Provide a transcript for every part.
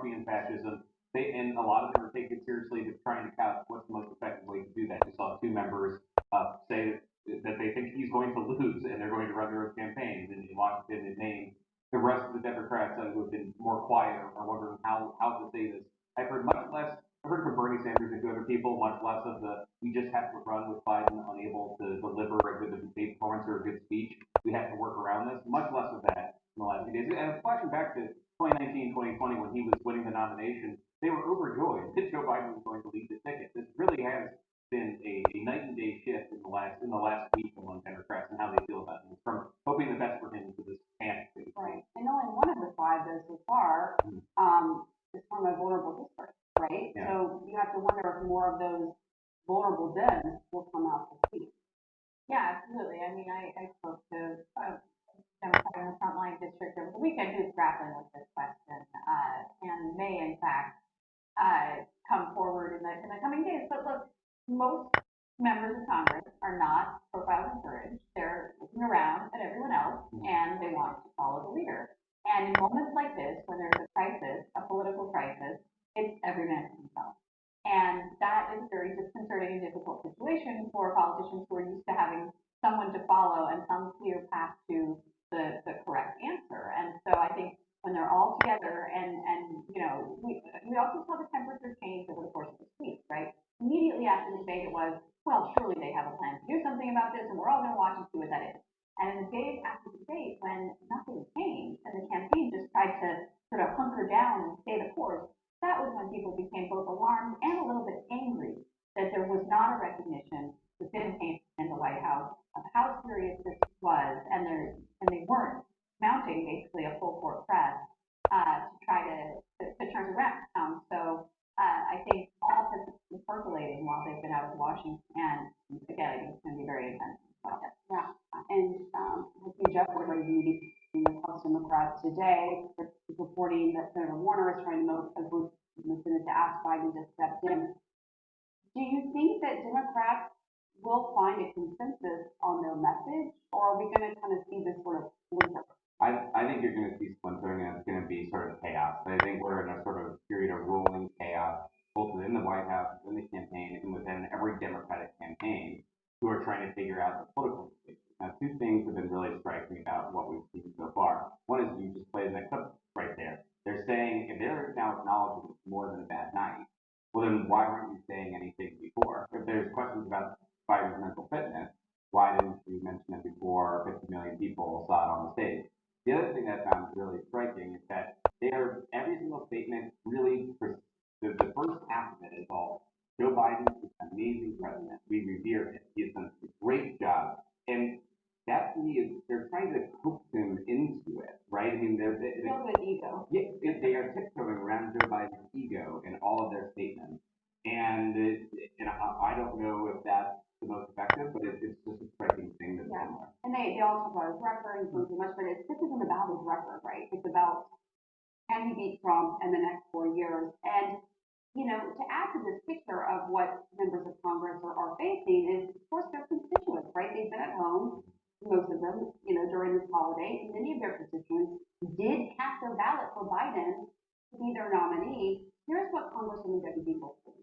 utopian fascism. And a lot of them are taking it seriously to trying to count what's the most effective way to do that. You saw two members say that they think he's going to lose and they're going to run their own campaigns in Washington and Maine. The rest of the Democrats who have been more quiet are wondering how to say this. I've heard much less. I've heard from Bernie Sanders and other people much less of the we just have to run with Biden unable to deliver a good debate performance or a good speech. We have to work around this. Much less of that in the last few days. And flashing back to 2019, 2020 when he was winning the nomination, they were overjoyed that Joe Biden was going to lead the ticket. This really has been a night and day shift in the last week among Democrats and how they feel about him. From hoping the best for him to this panic. Right. And only one of the five, though, so far, is from a vulnerable district, right? Yeah. So you have to wonder if more of those vulnerable Dems will come out to speak. Yeah, absolutely. I mean, I spoke to Democrat in the frontline district over the weekend who's grappling with this question and may, in fact, come forward in the coming days. But look, most members of Congress are not profiled in courage. They're looking around at everyone else and they want to follow the leader. And in moments like this, when there's a crisis, a political crisis, it's every man for himself. And that is a very disconcerting and difficult situation for politicians who are used to having someone to follow and some clear path to the correct answer. And so I think when they're all together and you know, we also saw the temperature change over the course of this week, right? Immediately after the debate, it was, well, surely they have a plan to do something about this, and we're all going to watch and see what that is. And in the days after the debate, when nothing changed, and the campaign just tried to sort of hunker down and stay the course, that was when people became both alarmed and a little bit angry that there was not a recognition within in the White House of how serious this was, and they weren't mounting basically a full court press to try to turn around. So I think all has been percolating while they've been out of Washington, and again, I think it's going to be very intense. Yeah, and I think Jeff would have read in the House Democrats today reporting that Senator Warner is trying to move a group in the Senate to ask Biden to step in. Do you think that Democrats will find a consensus on their message, or are we going to kind of see this sort of splinter? I think you're going to see splintering, and it's going to be sort of chaos. I think we're in a sort of period of rolling chaos, both within the White House, within the campaign, and within every Democratic campaign, who are trying to figure out the political situation. Now, two things have been really striking about what we've seen so far. One is you just played that clip right there. They're saying, if they're now acknowledging it's more than a bad night, well, then why weren't you saying anything before? If there's questions about Biden's mental fitness, why didn't you mention it before 50 million people saw it on the stage? The other thing that I found really striking is that every single statement really, the first half of it is all, Joe Biden is an amazing president. We revere him. He has done a great job. And that to me is, they're trying to coax him into it, right? I mean, they're ego. Yeah, they are tiptoeing around Joe Biden's ego in all of their statements. And I don't know if that's the most effective, but it's just a striking thing that's in there. And they all talk about his record and so much, but this isn't about his record, right? It's about can he beat Trump in the next 4 years? And, you know, to add to this picture of what members of Congress are facing is, of course, their constituents, right? They've been at home, most of them, you know, during this holiday, and many of their constituents did cast their ballot for Biden to be their nominee. Here's what Congresswoman Debbie Dingell said.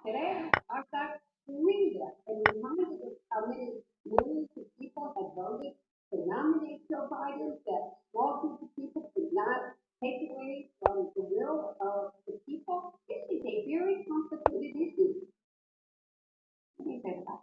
Today, our side screamed us and reminded us how many millions of people had voted to nominate Joe Biden, that small group of people could not take away from the will of the people. This is a very complicated issue. What do you say to that?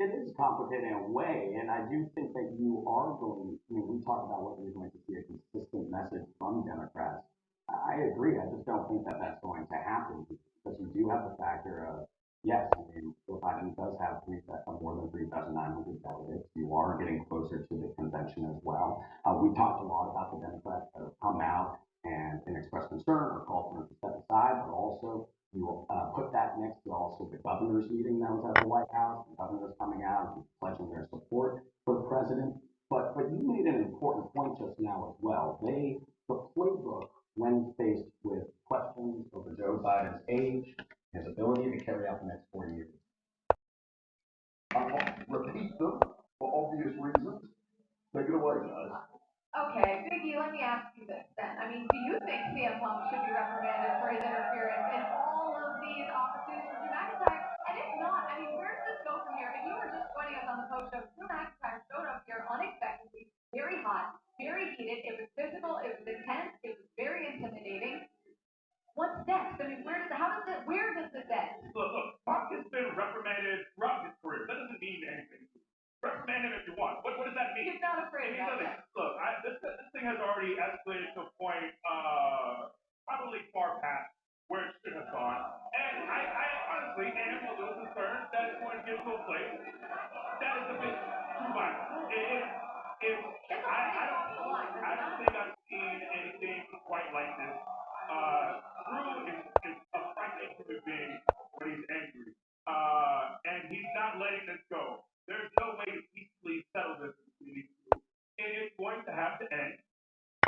It is complicated in a way, and I do think that you are going, I mean, we talk about whether you're going to see a consistent message from Democrats. I agree. I just don't think that that's going to happen because you do have the factor of, yes, I mean, Joe Biden does have more than 3,900 delegates. You are getting closer to the convention as well. We talked a lot about the Democrats that have come out and express concern or call for them to step aside, but also you will put that next to also the governor's meeting that was at the White House. The governors coming out and pledging their support for the president. But you made an important point just now as well. The playbook, when faced with questions over Joe Biden's age, his ability to carry out the next 4 years. I won't repeat them for obvious reasons. Take it away, guys. Okay, Biggie, let me ask you this. then? I mean, do you think CM Punk should be reprimanded for his interference in all of these opportunities for Drew McIntyre? And if not, I mean, where does this go from here? If you were just joining us on the post show, Drew McIntyre showed up here unexpectedly, very hot, very heated. It was physical, it was intense, it was very intimidating. What's next? I mean, where does this end? Look, Punk has been reprimanded throughout his career. That doesn't mean anything. Reprimand him if you want. What does that mean? He's not afraid It means of nothing. that. Look, this thing has already escalated to a point, probably far past where it should have gone. And I honestly am a little concerned that it's going to get to a place that is a bit too violent. I don't think I've seen anything quite like this. Drew is a frightening human being when he's angry. And he's not letting this go. There's no way to peacefully settle this between these two. And it's going to have to end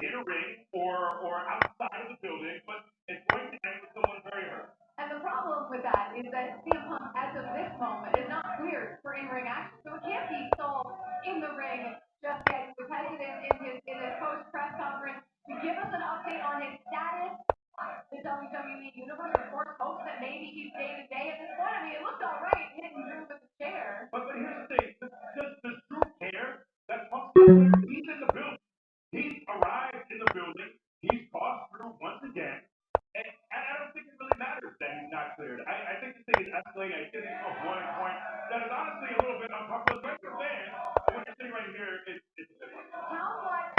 in a ring or outside of the building, but it's going to end with someone very hurt. And the problem with that is that CM Punk, as of this moment, is not cleared for in-ring action. So it can't be solved in the ring just yet. He was hesitant in his post-press conference to give us an update on his status. The WWE Universe, of course, hopes that maybe he's day-to-day at this point. I mean, it looked all right hitting Drew with the chair. But here's the thing. Does Drew care that Punk's not there? He's in the building. He's arrived in the building. He's crossed through once again. And I don't think it really matters that he's not cleared. I think this thing is escalating. I think it's a boiling point that is honestly a little bit uncomfortable. But you're fan, when you're sitting right here, it's different. How much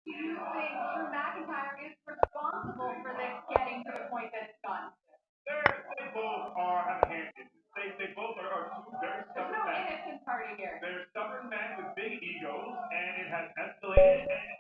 do you think Drew McIntyre is responsible for this getting to the point that it's done? They both have a hand in it. They both are two very There's stubborn no men. innocent party here. They're stubborn men with big egos, and it has escalated, and